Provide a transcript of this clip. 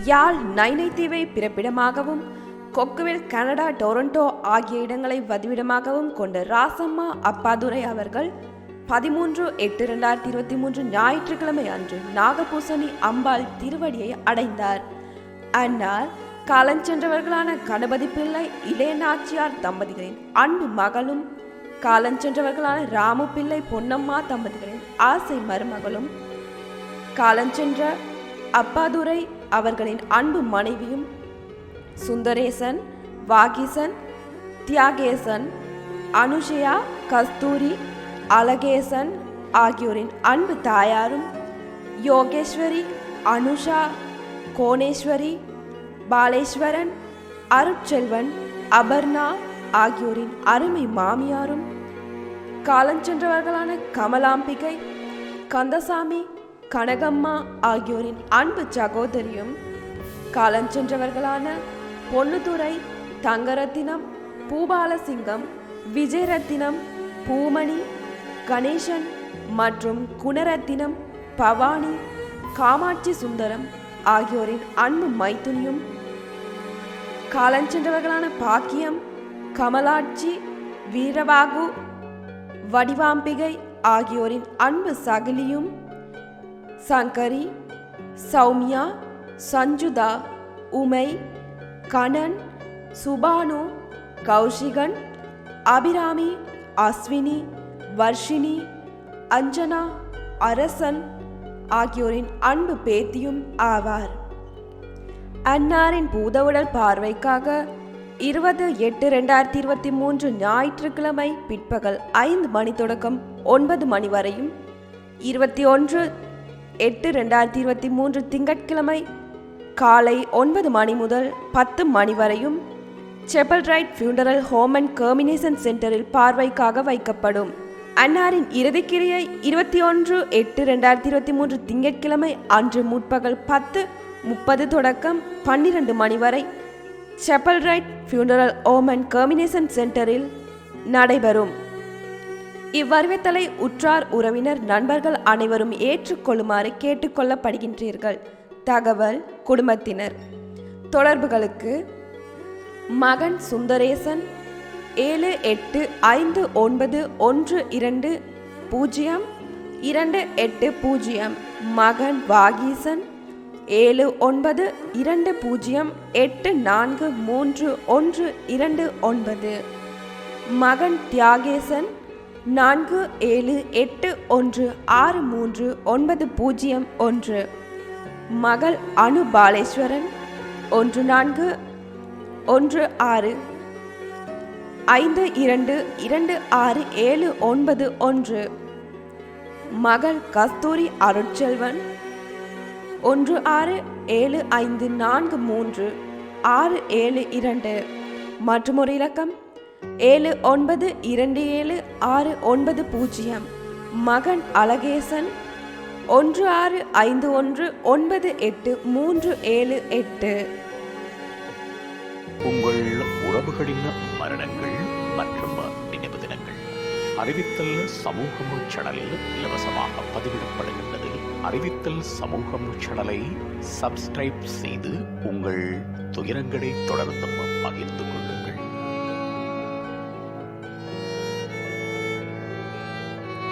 யாழ் நைனை தீவை பிறப்பிடமாகவும் Kokkuvil Canada Toronto ஆகிய இடங்களை வதிவிடமாகவும் கொண்ட ராசம்மா அப்பாதுரை அவர்கள் 13/8/2023 ஞாயிற்றுக்கிழமை அன்று நாகபூசணி அம்பாள் திருவடியை அடைந்தார். அன்னார் காலஞ்சென்றவர்களான கணபதி பிள்ளை இளையநாச்சியார் தம்பதிகளின் அன்பு மகளும் காலஞ்சென்றவர்களான ராமு பிள்ளை பொன்னம்மா தம்பதிகளின் ஆசை மருமகளும் காலஞ்சென்ற அப்பாதுரை அவர்களின் அன்பு மனைவியும் சுந்தரேசன், வாகீசன், தியாகேசன், அனுஷயா, கஸ்தூரி, அழகேசன் ஆகியோரின் அன்பு தாயாரும் யோகேஸ்வரி, அனுஷா, கோணேஸ்வரி, பாலேஸ்வரன், அருட்செல்வன், அபர்ணா ஆகியோரின் அருமை மாமியாரும் காலஞ்சென்றவர்களான கமலாம்பிகை, கந்தசாமி, கனகம்மா ஆகியோரின் அன்பு சகோதரியும் காலஞ்சென்றவர்களான பொன்னுத்துறை, தங்கரத்தினம், பூபாலசிங்கம், விஜயரத்தினம், பூமணி, கணேசன் மற்றும் குணரத்தினம், பவானி, காமாட்சி சுந்தரம் ஆகியோரின் அன்பு மைத்துனியும் காலஞ்சென்றவர்களான பாக்கியம், கமலாட்சி, வீரபாகு, வடிவாம்பிகை ஆகியோரின் அன்பு சகிலியும் சங்கரி, சௌமியா, சஞ்சுதா, உமை, கணன், சுபானு, கௌஷிகன், அபிராமி, அஸ்வினி, வர்ஷினி, அஞ்சனா, அரசன் ஆகியோரின் அன்பு பேத்தியும் ஆவார். அன்னாரின் பூதவுடல் பார்வைக்காக 20/8/2023 ஞாயிற்றுக்கிழமை பிற்பகல் 5 மணி தொடக்கம் 9 மணி வரையும் 21/8/2023 திங்கட்கிழமை காலை 9 மணி முதல் 10 மணி வரையும் Chapel Ridge Funeral Home and cremation சென்டரில் பார்வைக்காக வைக்கப்படும். அன்னாரின் இறுதிக்கிரியை 21/8/2023 திங்கட்கிழமை அன்று முற்பகல் 10:30 தொடக்கம் 12 மணி வரை Chapel Ridge Funeral Home and cremation சென்டரில் நடைபெறும். இவ்வறிவித்தலை உற்றார் உறவினர் நண்பர்கள் அனைவரும் ஏற்றுக்கொள்ளுமாறு கேட்டுக்கொள்ளப்படுகின்றீர்கள். தகவல் குடும்பத்தினர். தொடர்புகளுக்கு மகன் சுந்தரேசன் 7859120280, மகன் வாகீசன் 7920843129, மகன் தியாகேசன் 4781639001, மகள் அனு பாலேஸ்வரன் 141652267991, மகள் கஸ்தூரி அருட்செல்வன் 1675436672 மற்றும் ஒரு இலக்கம் 79276990, மகன் அழகேசன் 16519838. உங்கள் உறவுகளின் மரணங்கள் மற்றும் நினைவு தினங்கள் அறிவித்தல் சமூகம் சேனலில் இலவசமாக பதிவிடப்படுகின்றது. அறிவித்தல் சமூகம் சேனலை சப்ஸ்கிரைப் செய்து உங்கள் துயரங்களை தொடர்ந்து பகிர்ந்து கொள்ளுங்கள்.